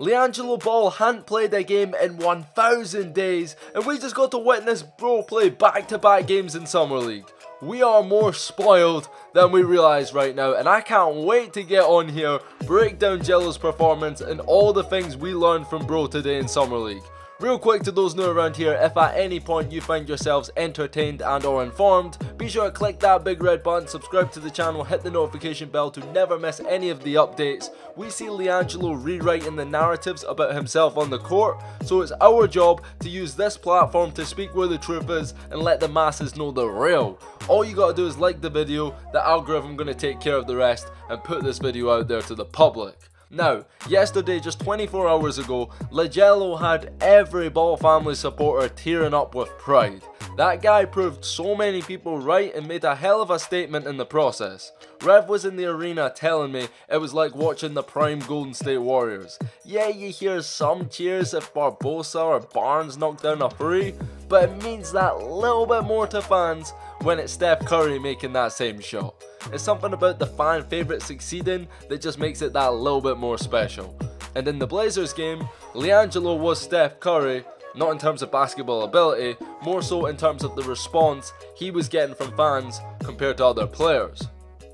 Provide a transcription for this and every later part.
Liangelo Ball hadn't played a game in 1,000 days, and we just got to witness bro play back-to-back games in Summer League. We are more spoiled than we realise right now, and I can't wait to get on here, break down Jello's performance and all the things we learned from bro today in Summer League. Real quick to those new around here, if at any point you find yourselves entertained and or informed, be sure to click that big red button, subscribe to the channel, hit the notification bell to never miss any of the updates. We see Liangelo rewriting the narratives about himself on the court, so it's our job to use this platform to speak where the truth is and let the masses know the real. All you gotta do is like the video, the algorithm gonna take care of the rest, and put this video out there to the public. Now, yesterday, just 24 hours ago, Liangelo had every Ball family supporter tearing up with pride. That guy proved so many people right and made a hell of a statement in the process. Rev was in the arena telling me it was like watching the prime Golden State Warriors. Yeah, you hear some cheers if Barbosa or Barnes knock down a three, but it means that little bit more to fans when it's Steph Curry making that same shot. It's something about the fan favourite succeeding that just makes it that little bit more special. And in the Blazers game, Liangelo was Steph Curry, not in terms of basketball ability, more so in terms of the response he was getting from fans compared to other players.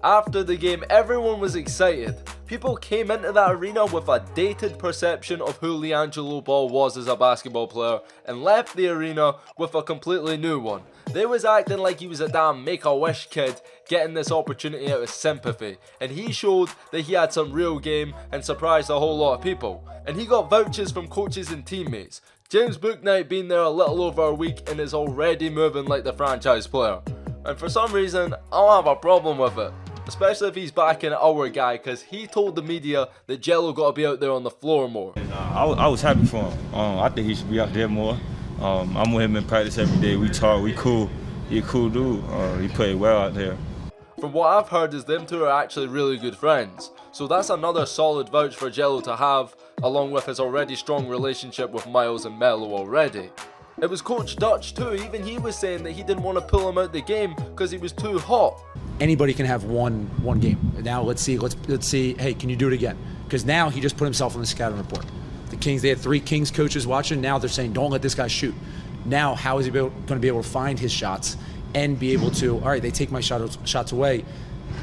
After the game, everyone was excited. People came into that arena with a dated perception of who Liangelo Ball was as a basketball player and left the arena with a completely new one. They was acting like he was a damn Make-A-Wish kid getting this opportunity out of sympathy, and he showed that he had some real game and surprised a whole lot of people. And he got vouchers from coaches and teammates. James Bouknight been there a little over a week and is already moving like the franchise player. And for some reason, I don't have a problem with it. Especially if he's backing our guy, because he told the media that Jello got to be out there on the floor more. I was happy for him. I think he should be out there more. I'm with him in practice every day. We talk, we cool. He a cool dude. He played well out there. From what I've heard is them two are actually really good friends. So that's another solid vouch for Jello to have, along with his already strong relationship with Miles and Melo already. It was Coach Dutch too, even he was saying that he didn't want to pull him out the game because he was too hot. Anybody can have one game. Now let's see, hey, can you do it again? Because now he just put himself on the scouting report. The Kings, they had 3 Kings coaches watching, now they're saying don't let this guy shoot. Now how is he going to be able to find his shots and be able to, all right, they take my shots away,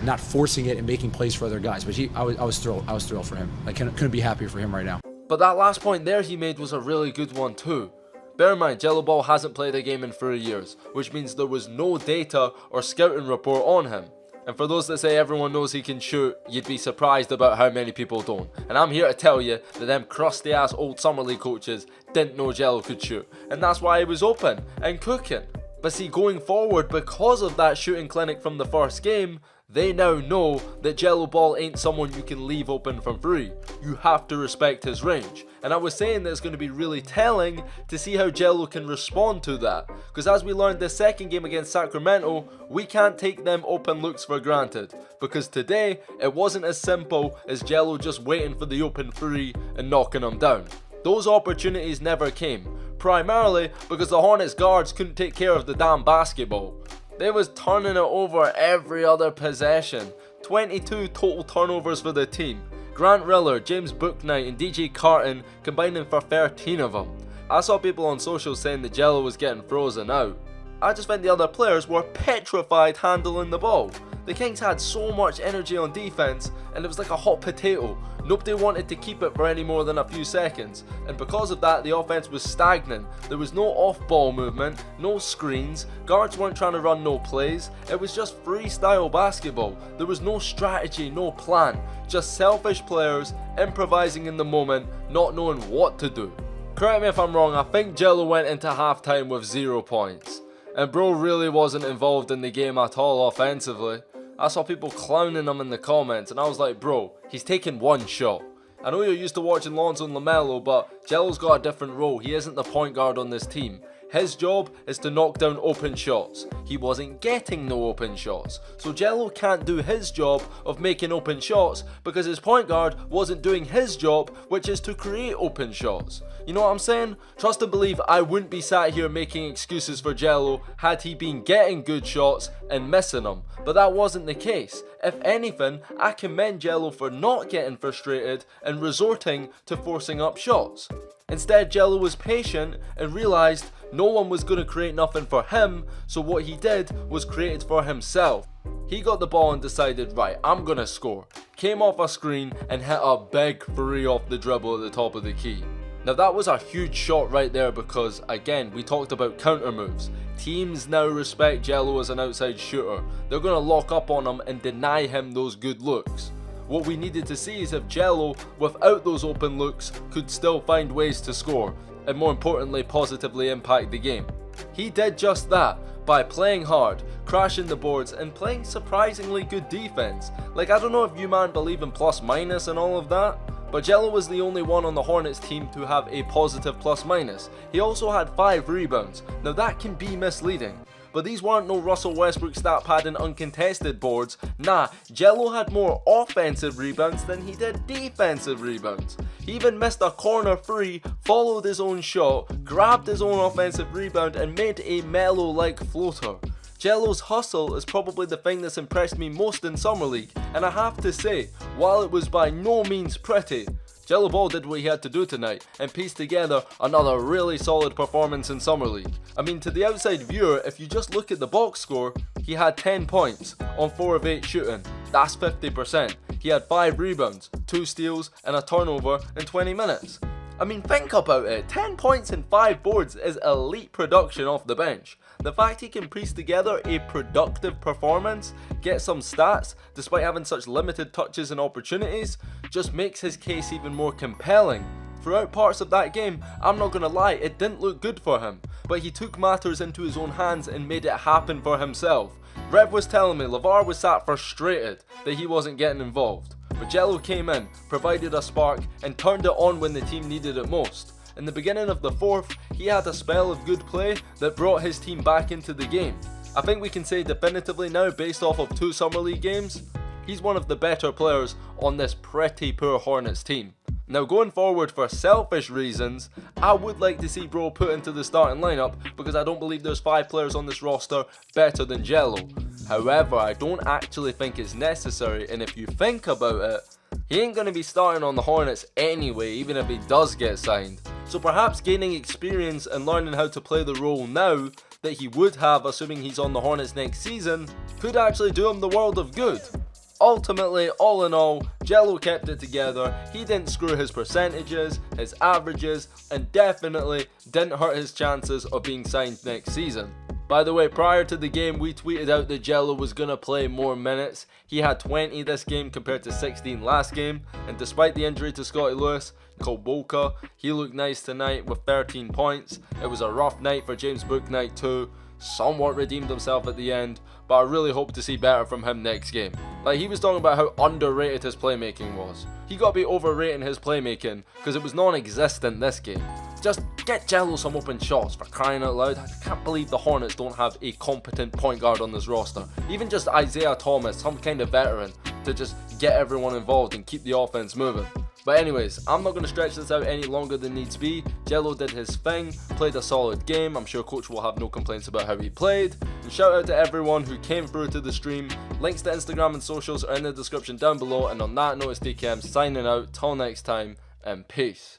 not forcing it and making plays for other guys. But I was thrilled for him. I couldn't be happier for him right now. But that last point there he made was a really good one too. Bear in mind, Jello Ball hasn't played a game in 3 years, which means there was no data or scouting report on him. And for those that say everyone knows he can shoot, you'd be surprised about how many people don't. And I'm here to tell you that them crusty ass old Summer League coaches didn't know Jello could shoot. And that's why he was open and cooking. But see, going forward, because of that shooting clinic from the first game, they now know that Jello Ball ain't someone you can leave open from free. You have to respect his range. And I was saying that it's going to be really telling to see how Jello can respond to that. Because as we learned this second game against Sacramento, we can't take them open looks for granted. Because today, it wasn't as simple as Jello just waiting for the open three and knocking them down. Those opportunities never came. Primarily because the Hornets guards couldn't take care of the damn basketball. They was turning it over every other possession. 22 total turnovers for the team. Grant Riller, James Bouknight and DJ Carton combining for 13 of them. I saw people on social saying that Jello was getting frozen out. I just think the other players were petrified handling the ball. The Kings had so much energy on defense and it was like a hot potato. Nobody wanted to keep it for any more than a few seconds, and because of that the offense was stagnant. There was no off-ball movement, no screens, guards weren't trying to run no plays, it was just freestyle basketball. There was no strategy, no plan, just selfish players improvising in the moment, not knowing what to do. Correct me if I'm wrong, I think Jello went into halftime with 0 points, and bro really wasn't involved in the game at all offensively. I saw people clowning him in the comments and I was like, bro, he's taking 1 shot. I know you're used to watching Lonzo and LaMelo, but Jello's got a different role. He isn't the point guard on this team. His job is to knock down open shots. He wasn't getting no open shots, so Jello can't do his job of making open shots because his point guard wasn't doing his job, which is to create open shots. You know what I'm saying? Trust and believe I wouldn't be sat here making excuses for Jello had he been getting good shots and missing them, but that wasn't the case. If anything, I commend Jello for not getting frustrated and resorting to forcing up shots. Instead, Jello was patient and realised no one was going to create nothing for him, so what he did was create it for himself. He got the ball and decided, right, I'm going to score. Came off a screen and hit a big three off the dribble at the top of the key. Now that was a huge shot right there because, again, we talked about counter moves. Teams now respect Jello as an outside shooter. They're going to lock up on him and deny him those good looks. What we needed to see is if Jello, without those open looks, could still find ways to score, and more importantly, positively impact the game. He did just that by playing hard, crashing the boards, and playing surprisingly good defense. Like, I don't know if you man believe in plus minus and all of that, but Jello was the only one on the Hornets team to have a positive plus minus. He also had 5 rebounds. Now that can be misleading, but these weren't no Russell Westbrook stat pad and uncontested boards. Nah, Jello had more offensive rebounds than he did defensive rebounds. He even missed a corner 3, followed his own shot, grabbed his own offensive rebound and made a Melo-like floater. Jello's hustle is probably the thing that's impressed me most in Summer League, and I have to say, while it was by no means pretty, Jello Ball did what he had to do tonight and pieced together another really solid performance in Summer League. I mean, to the outside viewer, if you just look at the box score, he had 10 points on 4 of 8 shooting. That's 50%. He had 5 rebounds, 2 steals and a turnover in 20 minutes. I mean, think about it. 10 points and 5 boards is elite production off the bench. The fact he can piece together a productive performance, get some stats, despite having such limited touches and opportunities, just makes his case even more compelling. Throughout parts of that game, I'm not gonna lie, it didn't look good for him, but he took matters into his own hands and made it happen for himself. Rev was telling me LeVar was sat frustrated that he wasn't getting involved, but Jello came in, provided a spark, and turned it on when the team needed it most. In the beginning of the 4th, he had a spell of good play that brought his team back into the game. I think we can say definitively now, based off of 2 Summer League games, he's one of the better players on this pretty poor Hornets team. Now going forward, for selfish reasons, I would like to see Bro put into the starting lineup because I don't believe there's 5 players on this roster better than Jello. However, I don't actually think it's necessary, and if you think about it, he ain't going to be starting on the Hornets anyway, even if he does get signed. So perhaps gaining experience and learning how to play the role now that he would have assuming he's on the Hornets next season could actually do him the world of good. Ultimately, all in all, Jello kept it together. He didn't screw his percentages, his averages, and definitely didn't hurt his chances of being signed next season. By the way, prior to the game, we tweeted out that Jello was going to play more minutes. He had 20 this game compared to 16 last game, and despite the injury to Scotty Lewis, Kolboka, he looked nice tonight with 13 points. It was a rough night for James Bouknight too. Somewhat redeemed himself at the end, but I really hope to see better from him next game. Like, he was talking about how underrated his playmaking was. He got to be overrating his playmaking because it was non-existent this game. Just get Jello some open shots, for crying out loud. I can't believe the Hornets don't have a competent point guard on this roster. Even just Isaiah Thomas, some kind of veteran, to just get everyone involved and keep the offense moving. But anyways, I'm not going to stretch this out any longer than needs be. Jello did his thing, played a solid game. I'm sure coach will have no complaints about how he played. And shout out to everyone who came through to the stream. Links to Instagram and socials are in the description down below. And on that note, it's DKM signing out. Till next time, and peace.